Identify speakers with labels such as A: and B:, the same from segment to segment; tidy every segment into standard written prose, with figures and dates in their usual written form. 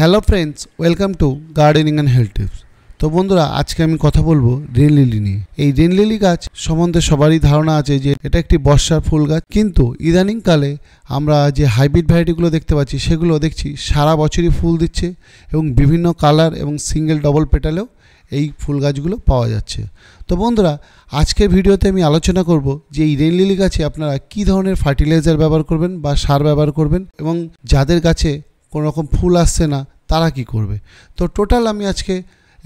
A: Hello friends, welcome to gardening and health tips. তো বন্ধুরা, আজকে আমি কথা বলবো রেনলিলি নিয়ে। এই রেনলিলি গাছ সম্বন্ধে সবারই ধারণা আছে যে এটা একটি বর্ষার ফুল গাছ, কিন্তু ইদানিংকালে আমরা যে হাইব্রিড ভ্যারাইটিগুলো দেখতে পাচ্ছি সেগুলো দেখছি সারা বছরই ফুল দিচ্ছে এবং বিভিন্ন কালার এবং সিঙ্গেল ডবল পেটালেও এই ফুল গাছগুলো পাওয়া যাচ্ছে। তো বন্ধুরা, আজকের ভিডিওতে আমি আলোচনা করব যে এই রেনলিলি গাছে আপনারা কী ধরনের ফার্টিলাইজার ব্যবহার করবেন বা সার ব্যবহার করবেন এবং যাদের গাছে কোনো রকম ফুল আসছে না তারা কি করবে। তো টোটাল আমি আজকে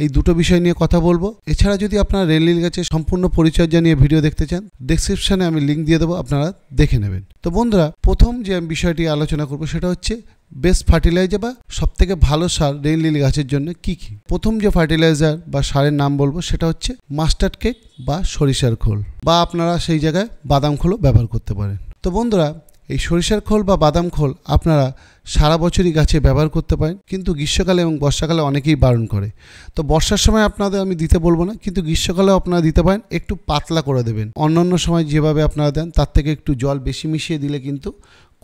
A: এই দুটো বিষয় নিয়ে কথা বলবো। এছাড়া যদি আপনারা রেনলিলি গাছের সম্পূর্ণ পরিচর্যা নিয়ে ভিডিও দেখতে চান, ডেসক্রিপশানে আমি লিঙ্ক দিয়ে দেবো, আপনারা দেখে নেবেন। তো বন্ধুরা, প্রথম যে বিষয়টি আলোচনা করব সেটা হচ্ছে বেস্ট ফার্টিলাইজার বা সবথেকে ভালো সার রেনলিলি গাছের জন্য কি কি। প্রথম যে ফার্টিলাইজার বা সারের নাম বলবো সেটা হচ্ছে মাস্টার্ড কেক বা সরিষার খোল, বা আপনারা সেই জায়গায় বাদাম খোলও ব্যবহার করতে পারেন। তো বন্ধুরা, এই সরিষার খোল বা বাদাম খোল আপনারা সারা বছরই গাছে ব্যবহার করতে পারেন, কিন্তু গ্রীষ্মকালে এবং বর্ষাকালে অনেকেই বারণ করে। তো বর্ষার সময় আপনাদের আমি দিতে বলবো না, কিন্তু গ্রীষ্মকালেও আপনারা দিতে পারেন। একটু পাতলা করে দেবেন, অন্যান্য সময় যেভাবে আপনারা দেন তার থেকে একটু জল বেশি মিশিয়ে দিলে কিন্তু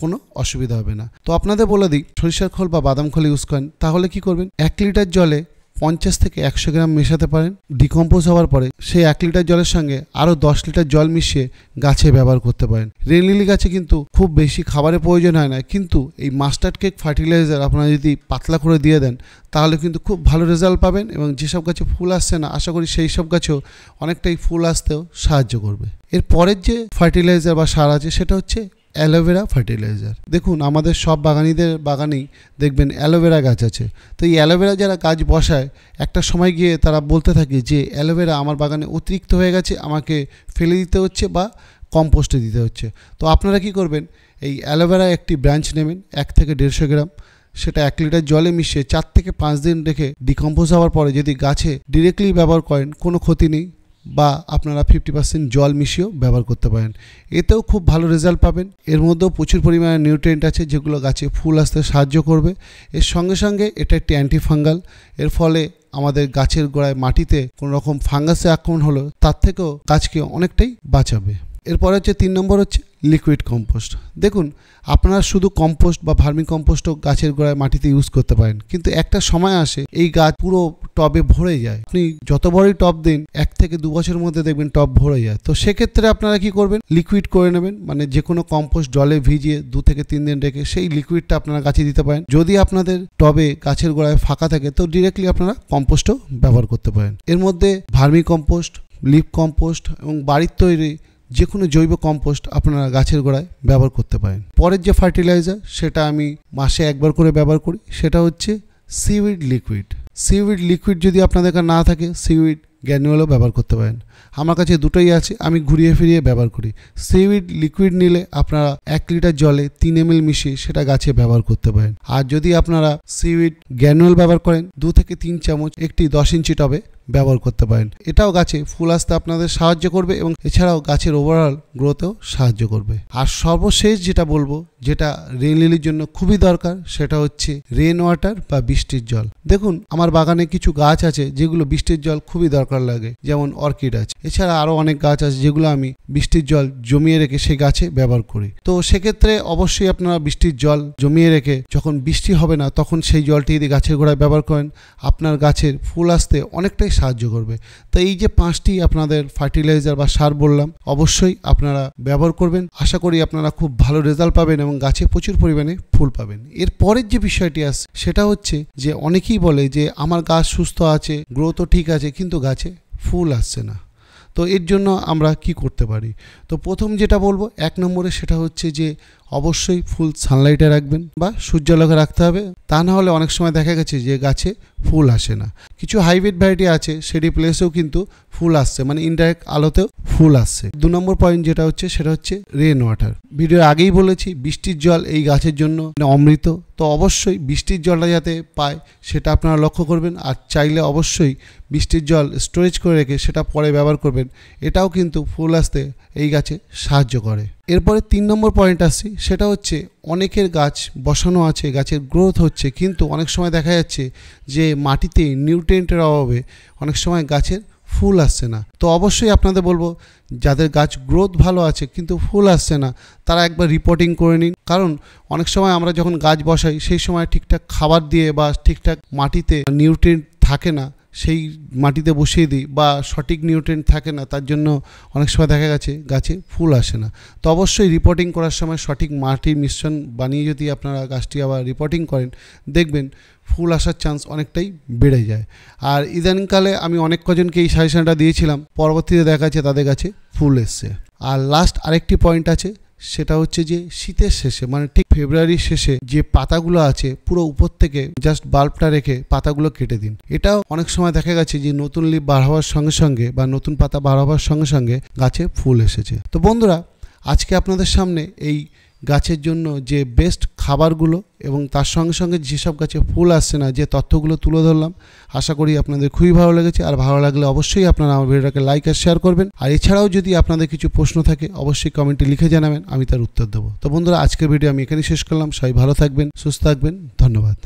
A: কোনো অসুবিধা হবে না। তো আপনাদের বলে দিই, সরিষার খোল বা বাদাম খোল ইউজ করেন তাহলে কি করবেন, 1 লিটার জলে 50 থেকে 100 গ্রাম মেশাতে পারেন। ডিকম্পোজ হওয়ার পরে সেই 1 লিটার জলের সঙ্গে আরও 10 লিটার জল মিশিয়ে গাছে ব্যবহার করতে পারেন। রেনলিলি গাছে কিন্তু খুব বেশি খাবারের প্রয়োজন হয় না, কিন্তু এই মাস্টার্ড কেক ফার্টিলাইজার আপনারা যদি পাতলা করে দিয়ে দেন তাহলে কিন্তু খুব ভালো রেজাল্ট পাবেন, এবং যেসব গাছে ফুল আসছে না আশা করি সেই সব গাছেও অনেকটাই ফুল আসতেও সাহায্য করবে। এর পরের যে ফার্টিলাইজার বা সার আছে সেটা হচ্ছে অ্যালোভেরা ফার্টিলাইজার। দেখুন, আমাদের সব বাগানিদের বাগানেই দেখবেন অ্যালোভেরা গাছ আছে। তো এই অ্যালোভেরা যারা গাছ বসায়, একটা সময় গিয়ে তারা বলতে থাকে যে অ্যালোভেরা আমার বাগানে অতিরিক্ত হয়ে গেছে, আমাকে ফেলে দিতে হচ্ছে বা কম্পোস্টে দিতে হচ্ছে। তো আপনারা কি করবেন, এই অ্যালোভেরা একটি ব্রাঞ্চ নেবেন 1 থেকে 150 গ্রাম, সেটা 1 লিটার জলে মিশিয়ে 4 থেকে 5 দিন রেখে ডিকম্পোজ হওয়ার পরে যদি গাছে ডিরেক্টলি ব্যবহার করেন কোনো ক্ষতি নেই, বা আপনারা 50% জল মিশিয়েও ব্যবহার করতে পারেন। এতেও খুব ভালো রেজাল্ট পাবেন। এর মধ্যেও প্রচুর পরিমাণে নিউট্রিয়েন্ট আছে যেগুলো গাছে ফুল আসতে সাহায্য করবে। এর সঙ্গে সঙ্গে এটা একটি অ্যান্টিফাঙ্গাল, এর ফলে আমাদের গাছের গোড়ায় মাটিতে কোনো রকম ফাঙ্গাসে আক্রমণ হলো তার থেকেও গাছকে অনেকটাই বাঁচাবে। এরপরে হচ্ছে 3 নম্বর হচ্ছে লিকুইড কম্পোস্ট। দেখুন, আপনারা শুধু কম্পোস্ট বা ভার্মি কম্পোস্টও গাছের গোড়ায় মাটিতে ইউজ করতে পারেন, কিন্তু একটা সময় আসে এই গাছ পুরো টবে ভরে যায়। আপনি যত বড়ই টব দিন, 1 থেকে 2 বছরের মধ্যে দেখবেন টব ভরে যায়। তো সেক্ষেত্রে আপনারা কি করবেন, লিকুইড করে নেবেন, মানে যে কোনো কম্পোস্ট জলে ভিজিয়ে 2 থেকে 3 দিন রেখে সেই লিকুইডটা আপনারা গাছে দিতে পারেন। যদি আপনাদের টবে গাছের গোড়ায় ফাঁকা থাকে তো ডিরেক্টলি আপনারা কম্পোস্টও ব্যবহার করতে পারেন। এর মধ্যে ভার্মি কম্পোস্ট, লিফ কম্পোস্ট এবং বাড়ির তৈরি যে কোনো জৈব কম্পোস্ট আপনারা গাছের গোড়ায় ব্যবহার করতে পারেন। পরের যে ফার্টিলাইজার সেটা আমি মাসে 1 বার করে ব্যবহার করি, সেটা হচ্ছে সিউইড লিকুইড। সিউইড লিকুইড যদি আপনাদের কাছে না থাকে, সিউইড গ্র্যানুয়েলও ব্যবহার করতে পারেন। আমার কাছে দুটোই আছে, আমি ঘুরিয়ে ফিরিয়ে ব্যবহার করি। সিউইড লিকুইড নিলে আপনারা 1 লিটার জলে 3 ml মিশিয়ে সেটা গাছে ব্যবহার করতে পারেন। আর যদি আপনারা সিউইড গ্র্যানুয়েল ব্যবহার করেন, 2 থেকে 3 চামচ একটি 10 ইঞ্চি টবে ব্যবহার করতে পারেন। এটাও গাছে ফুল আসতে আপনাদের সাহায্য করবে এবং এছাড়াও গাছের ওভারঅল গ্রোথেও সাহায্য করবে। আর সর্বশেষ যেটা বলবো, যেটা রেনলিলির জন্য খুবই দরকার, সেটা হচ্ছে রেন ওয়াটার বা বৃষ্টির জল। দেখুন, আমার বাগানে কিছু গাছ আছে যেগুলো বৃষ্টির জল খুবই দরকার লাগে, যেমন অর্কিড আছে। এছাড়া আরও অনেক গাছ আছে যেগুলো আমি বৃষ্টির জল জমিয়ে রেখে সেই গাছে ব্যবহার করি। তো সেক্ষেত্রে অবশ্যই আপনারা বৃষ্টির জল জমিয়ে রেখে যখন বৃষ্টি হবে না তখন সেই জলটি যদি গাছের গোড়ায় ব্যবহার করেন, আপনার গাছের ফুল আসতে অনেকটাই সাহায্য করবে। তো এই যে 5টি আপনাদের ফার্টিলাইজার বা সার বললাম, অবশ্যই আপনারা ব্যবহার করবেন। আশা করি আপনারা খুব ভালো রেজাল্ট পাবেন এবং গাছে প্রচুর পরিমাণে ফুল পাবেন। এর পরের যে বিষয়টি আসছে সেটা হচ্ছে যে অনেকেই বলে যে আমার গাছ সুস্থ আছে, গ্রোথও ঠিক আছে, কিন্তু গাছে ফুল আসছে না। তো এর জন্য আমরা কি করতে পারি? তো প্রথম যেটা বলবো 1 নম্বরে, সেটা হচ্ছে যে অবশ্যই ফুল সানলাইটে রাখবেন বা সূর্যালোকে রাখতে হবে। তা না হলে অনেক সময় দেখা গেছে যে গাছে ফুল আসে না। কিছু হাইব্রিড ভ্যারাইটি আছে সেটি প্লেসেও কিন্তু ফুল আসছে, মানে ইনডাইরেক্ট আলোতেও ফুল আসছে। 2 নম্বর পয়েন্ট যেটা হচ্ছে সেটা হচ্ছে রেন ওয়াটার। ভিডিও আগেই বলেছি বৃষ্টির জল এই গাছের জন্য অমৃত। তো অবশ্যই বৃষ্টির জলটা যাতে পায় সেটা আপনারা লক্ষ্য করবেন, আর চাইলে অবশ্যই বৃষ্টির জল স্টোরেজ করে রেখে সেটা পরে ব্যবহার করবেন। এটাও কিন্তু ফুল আসতে এই গাছে সাহায্য করে। এরপরে 3 নম্বর পয়েন্ট আসছি, সেটা হচ্ছে অনেকের গাছ বসানো আছে, গাছের গ্রোথ হচ্ছে, কিন্তু অনেক সময় দেখা যাচ্ছে যে মাটিতে নিউট্রিয়েন্টের অভাবে অনেক সময় গাছের ফুল আসছে না। তো অবশ্যই আপনাদের বলবো, যাদের গাছ গ্রোথ ভালো আছে কিন্তু ফুল আসছে না, তারা একবার রিপোর্টিং করে নিন। কারণ অনেক সময় আমরা যখন গাছ বসাই সেই সময় ঠিকঠাক খাবার দিয়ে বা ঠিকঠাক মাটিতে নিউট্রিয়েন্ট থাকে না, সেই মাটিতে বসিয়ে দিই, বা সঠিক নিউট্রিয়েন্ট থাকে না, তার জন্য অনেক সময় দেখা গেছে গাছে ফুল আসে না। তো অবশ্যই রিপোর্টিং করার সময় সঠিক মাটির মিশ্রণ বানিয়ে যদি আপনারা গাছটি আবার রিপোর্টিং করেন, দেখবেন ফুল আসার চান্স অনেকটাই বেড়ে যায়। আর ইদানিংকালে আমি অনেক কজনকে এই সাজেশনটা দিয়েছিলাম, পরবর্তীতে দেখা যাচ্ছে তাদের কাছে ফুল এসছে। আর লাস্ট আরেকটি পয়েন্ট আছে, সেটা হচ্ছে যে শীতের শেষে, মানে ঠিক ফেব্রুয়ারির শেষে যে পাতাগুলো আছে পুরো উপর থেকে জাস্ট বাল্বটা রেখে পাতাগুলো কেটে দিন। এটাও অনেক সময় দেখা গেছে যে নতুন লিফ বার হওয়ার সঙ্গে সঙ্গে বা নতুন পাতা বার হওয়ার সঙ্গে সঙ্গে গাছে ফুল এসেছে। তো বন্ধুরা, আজকে আপনাদের সামনে এই গাছের জন্য যে বেস্ট খাবারগুলো এবং তার সঙ্গে সঙ্গে যেসব গাছে ফুল আসছে না, যে তথ্যগুলো তুলে ধরলাম, আশা করি আপনাদের খুবই ভালো লেগেছে। আর ভালো লাগলে অবশ্যই আপনারা আমার ভিডিওটাকে লাইক আর শেয়ার করবেন। আর এছাড়াও যদি আপনাদের কিছু প্রশ্ন থাকে অবশ্যই কমেন্টে লিখে জানাবেন, আমি তার উত্তর দেবো। তো বন্ধুরা, আজকের ভিডিও আমি এখানেই শেষ করলাম। সবাই ভালো থাকবেন, সুস্থ থাকবেন, ধন্যবাদ।